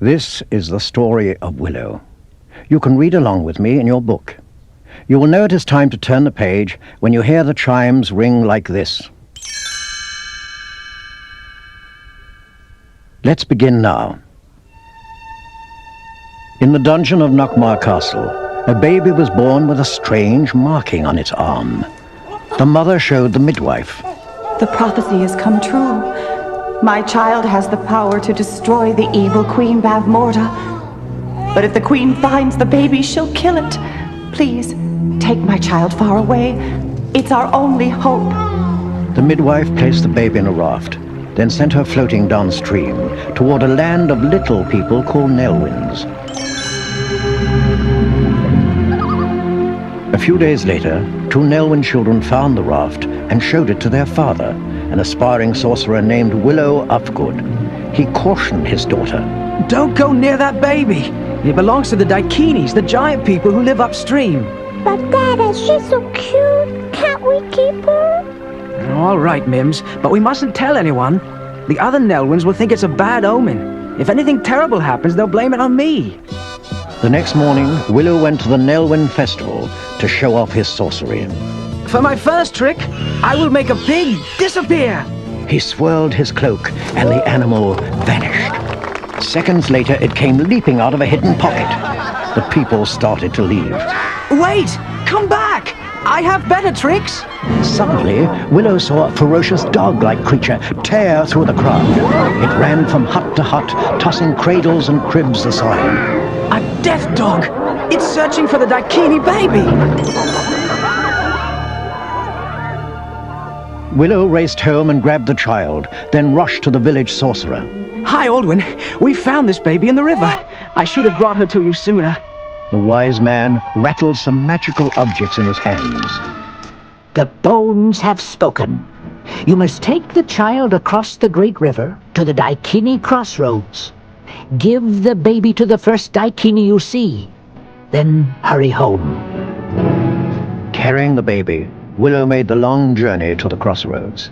This is the story of Willow. You can read along with me in your book. You will know it is time to turn the page when you hear the chimes ring like this. Let's begin now. In the dungeon of Knockmar Castle, a baby was born with a strange marking on its arm. The mother showed the midwife. The prophecy has come true. My child has the power to destroy the evil Queen Bavmorda. But if the queen finds the baby, she'll kill it. Please, take my child far away. It's our only hope. The midwife placed the baby in a raft, then sent her floating downstream toward a land of little people called Nelwyns. A few days later, two Nelwyn children found the raft and showed it to their father, an aspiring sorcerer named Willow Ufgood. He cautioned his daughter. Don't go near that baby. It belongs to the Daikinis, the giant people who live upstream. But Dada, she's so cute. Can't we keep her? All right, Mims, but we mustn't tell anyone. The other Nelwyns will think it's a bad omen. If anything terrible happens, they'll blame it on me. The next morning, Willow went to the Nelwyn festival to show off his sorcery. For my first trick, I will make a pig disappear. He swirled his cloak, and the animal vanished. Seconds later, it came leaping out of a hidden pocket. The people started to leave. Wait! Come back! I have better tricks! Suddenly, Willow saw a ferocious dog-like creature tear through the crowd. It ran from hut to hut, tossing cradles and cribs aside. A death dog! It's searching for the Daikini baby! Willow raced home and grabbed the child, then rushed to the village sorcerer. Hi, Aldwin. We found this baby in the river. I should have brought her to you sooner. The wise man rattled some magical objects in his hands. The bones have spoken. You must take the child across the great river to the Daikini crossroads. Give the baby to the first Daikini you see. Then hurry home. Carrying the baby, Willow made the long journey to the crossroads.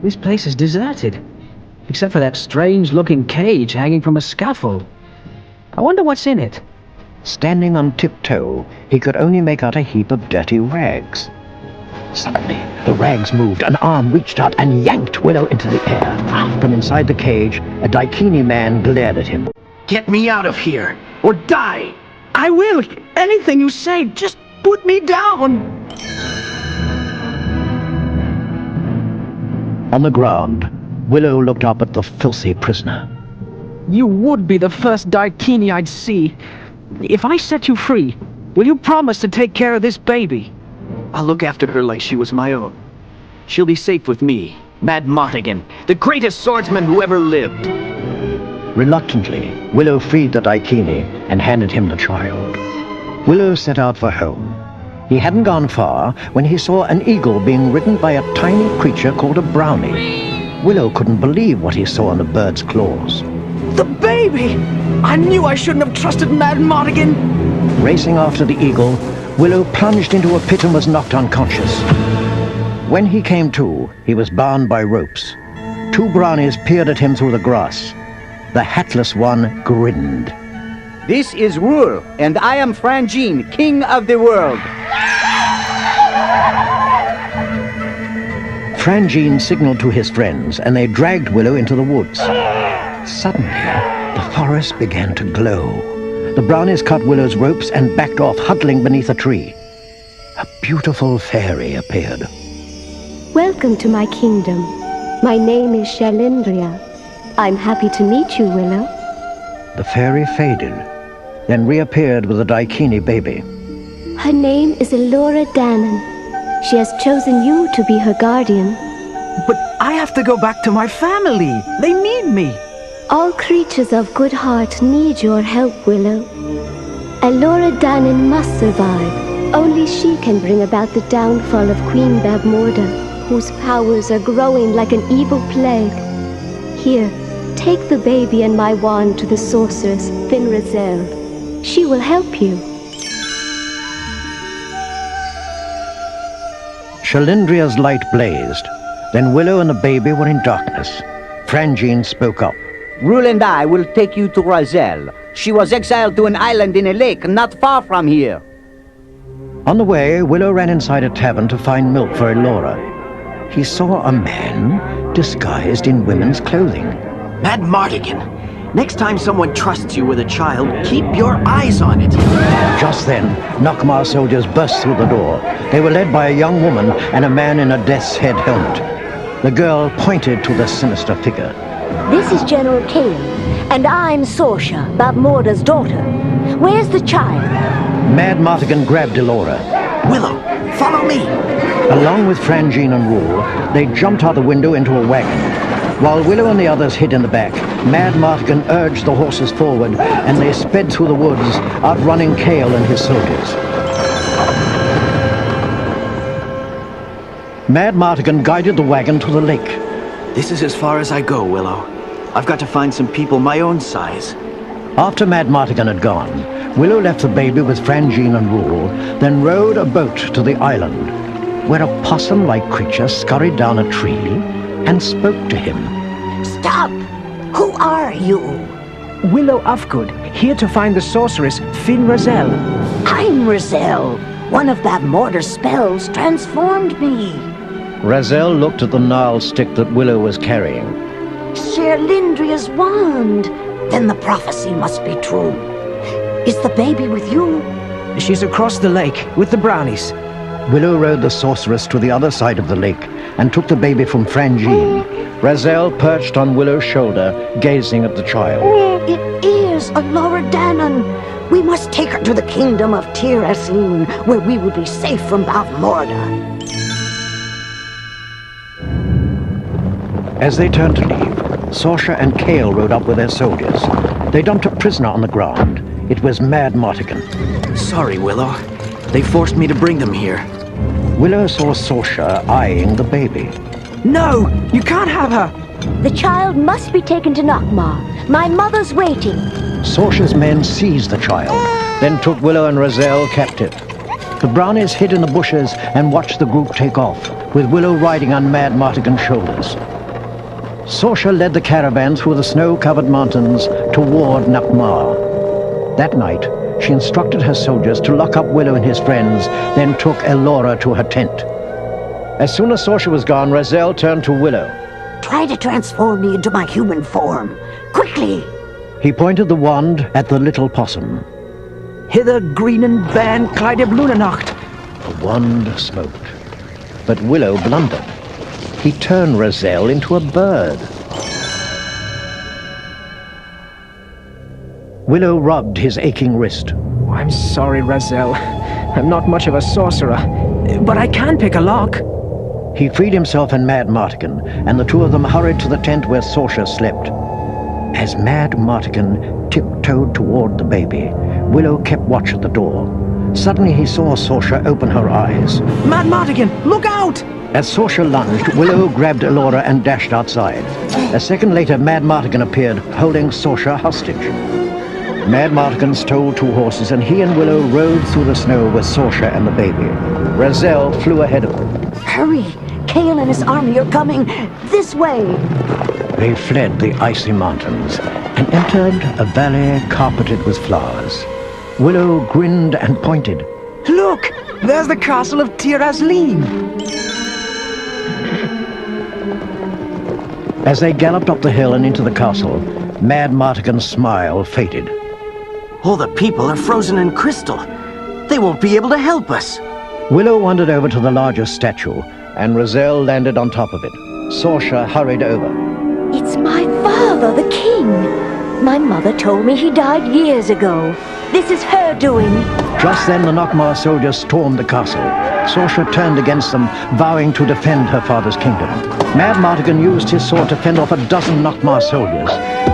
This place is deserted, except for that strange-looking cage hanging from a scaffold. I wonder what's in it. Standing on tiptoe, he could only make out a heap of dirty rags. Suddenly, the rags moved. An arm reached out and yanked Willow into the air. From inside the cage, a Daikini man glared at him. Get me out of here, or die! I will! Anything you say, just put me down! On the ground, Willow looked up at the filthy prisoner. You would be the first Daikini I'd see. If I set you free, will you promise to take care of this baby? I'll look after her like she was my own. She'll be safe with me, Mad Martigan, the greatest swordsman who ever lived. Reluctantly, Willow freed the Daikini and handed him the child. Willow set out for home. He hadn't gone far when he saw an eagle being ridden by a tiny creature called a brownie. Willow couldn't believe what he saw in the bird's claws. The baby! I knew I shouldn't have trusted Mad Martigan! Racing after the eagle, Willow plunged into a pit and was knocked unconscious. When he came to, he was bound by ropes. Two brownies peered at him through the grass. The hatless one grinned. This is Rule, and I am Frangine, king of the world. Frangine signaled to his friends, and they dragged Willow into the woods. Suddenly, the forest began to glow. The brownies cut Willow's ropes and backed off, huddling beneath a tree. A beautiful fairy appeared. Welcome to my kingdom. My name is Shalindria. I'm happy to meet you, Willow. The fairy faded, then reappeared with a Daikini baby. Her name is Elora Danan. She has chosen you to be her guardian. But I have to go back to my family. They need me. All creatures of good heart need your help, Willow. Elora Danan must survive. Only she can bring about the downfall of Queen Bavmorda, whose powers are growing like an evil plague. Here, take the baby and my wand to the sorceress, Finrazel. She will help you. Shalindria's light blazed. Then Willow and the baby were in darkness. Frangine spoke up. Rule and I will take you to Razel. She was exiled to an island in a lake not far from here. On the way, Willow ran inside a tavern to find milk for Elora. He saw a man disguised in women's clothing. Mad Mardigan! Next time someone trusts you with a child, keep your eyes on it. Just then, Nockmaar soldiers burst through the door. They were led by a young woman and a man in a death's head helmet. The girl pointed to the sinister figure. This is General Kale, and I'm Sorsha, Bavmorda's daughter. Where's the child? Mad Mardigan grabbed Elora. Willow, follow me! Along with Frangine and Rule, they jumped out the window into a wagon. While Willow and the others hid in the back, Mad Mardigan urged the horses forward, and they sped through the woods, outrunning Kale and his soldiers. Mad Mardigan guided the wagon to the lake. This is as far as I go, Willow. I've got to find some people my own size. After Mad Mardigan had gone, Willow left the baby with Frangine and Rule, then rowed a boat to the island, where a possum-like creature scurried down a tree and spoke to him. Stop! Who are you? Willow Ufgood, here to find the sorceress Fin Razel. I'm Razel. One of Bavmorda's spells transformed me. Razel looked at the gnarled stick that Willow was carrying. Sherlindria's wand. Then the prophecy must be true. Is the baby with you? She's across the lake with the brownies. Willow rowed the sorceress to the other side of the lake and took the baby from Frangine. Razel perched on Willow's shoulder, gazing at the child. It is Elora Danan. We must take her to the kingdom of Tir Asleen, where we will be safe from Bavmorda. As they turned to leave, Sorsha and Kale rode up with their soldiers. They dumped a prisoner on the ground. It was Mad Mardigan. Sorry, Willow. They forced me to bring them here. Willow saw Sorsha eyeing the baby. No! You can't have her! The child must be taken to Nockmaar. My mother's waiting. Sorsha's men seized the child, then took Willow and Razel captive. The brownies hid in the bushes and watched the group take off, with Willow riding on Mad Mardigan's shoulders. Sorsha led the caravan through the snow-covered mountains toward Nockmaar. That night, she instructed her soldiers to lock up Willow and his friends, then took Elora to her tent. As soon as Sorsha was gone, Razel turned to Willow. Try to transform me into my human form. Quickly! He pointed the wand at the little possum. Hither Greenen Ban Clydeb Lunanacht. The wand smoked, but Willow blundered. He turned Razel into a bird. Willow rubbed his aching wrist. I'm sorry, Razel. I'm not much of a sorcerer, but I can pick a lock. He freed himself and Mad Mardigan, and the two of them hurried to the tent where Sorsha slept. As Mad Mardigan tiptoed toward the baby, Willow kept watch at the door. Suddenly he saw Sorsha open her eyes. Mad Mardigan, look out! As Sorsha lunged, Willow grabbed Elora and dashed outside. A second later, Mad Mardigan appeared, holding Sorsha hostage. Mad Mardigan stole two horses, and he and Willow rode through the snow with Sorsha and the baby. Razel flew ahead of them. Hurry! Kale and his army are coming this way. They fled the icy mountains and entered a valley carpeted with flowers. Willow grinned and pointed. Look! There's the castle of Tir Asleen. As they galloped up the hill and into the castle, Mad Mardigan's smile faded. All the people are frozen in crystal. They won't be able to help us. Willow wandered over to the largest statue, and Razel landed on top of it. Sorsha hurried over. It's my father, the king. My mother told me he died years ago. This is her doing. Just then the Nockmaar soldiers stormed the castle. Sorsha turned against them, vowing to defend her father's kingdom. Mad Mardigan used his sword to fend off a dozen Nockmaar soldiers.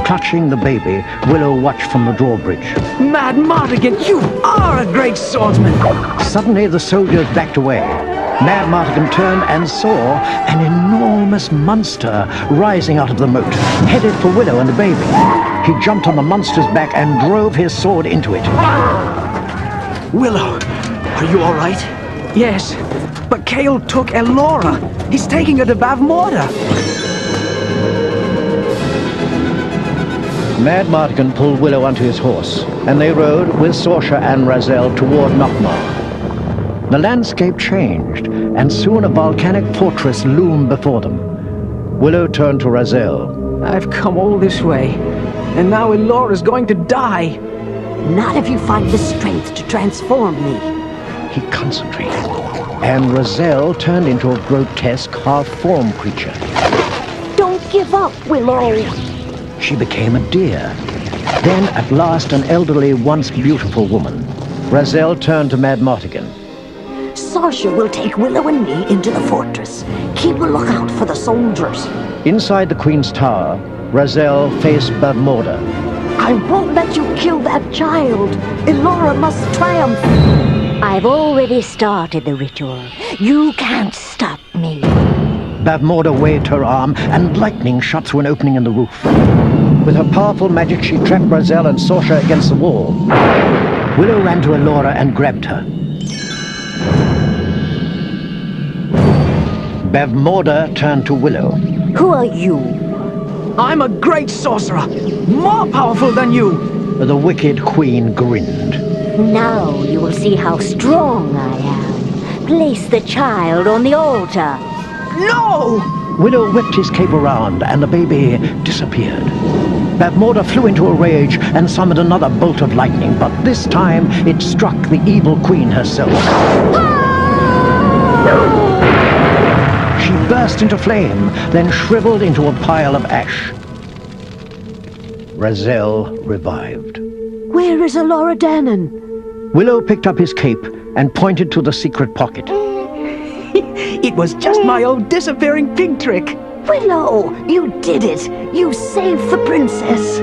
Clutching the baby, Willow watched from the drawbridge. Mad Mardigan, you are a great swordsman! Suddenly the soldiers backed away. Mad Mardigan turned and saw an enormous monster rising out of the moat, headed for Willow and the baby. He jumped on the monster's back and drove his sword into it. Willow, are you all right? Yes, but Kale took Elora. He's taking her to Bavmorda. Mad Mardigan pulled Willow onto his horse, and they rode with Sorsha and Razel toward Nockmaar. The landscape changed, and soon a volcanic fortress loomed before them. Willow turned to Razel. I've come all this way, and now Elora's going to die. Not if you find the strength to transform me. He concentrated, and Razel turned into a grotesque, half-formed creature. Don't give up, Willow. She became a deer. Then, at last, an elderly, once beautiful woman. Razel turned to Mad Mardigan. Sorsha will take Willow and me into the fortress. Keep a lookout for the soldiers. Inside the Queen's Tower, Razel faced Bavmorda. I won't let you kill that child. Elora must triumph. I've already started the ritual. You can't stop me. Bavmorda waved her arm, and lightning shot through an opening in the roof. With her powerful magic, she trapped Razel and Sorsha against the wall. Willow ran to Elora and grabbed her. Bavmorda turned to Willow. Who are you? I'm a great sorcerer, more powerful than you. The wicked queen grinned. Now you will see how strong I am. Place the child on the altar. No! Willow whipped his cape around, and the baby disappeared. Bavmorda flew into a rage and summoned another bolt of lightning, but this time it struck the evil queen herself. She burst into flame, then shriveled into a pile of ash. Razel revived. Where is Elora Danan? Willow picked up his cape and pointed to the secret pocket. It was just my old disappearing pig trick. Willow, you did it. You saved the princess.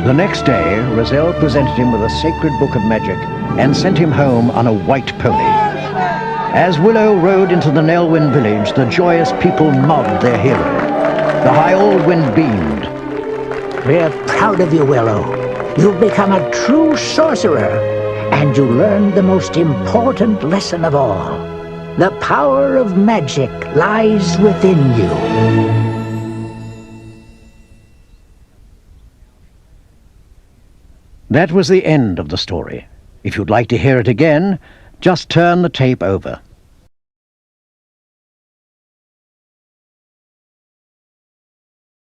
The next day, Razel presented him with a sacred book of magic and sent him home on a white pony. As Willow rode into the Nelwyn village, the joyous people mobbed their hero. The High Old Wind beamed. We're proud of you, Willow. You've become a true sorcerer, and you learned the most important lesson of all. The power of magic lies within you. That was the end of the story. If you'd like to hear it again, just turn the tape over.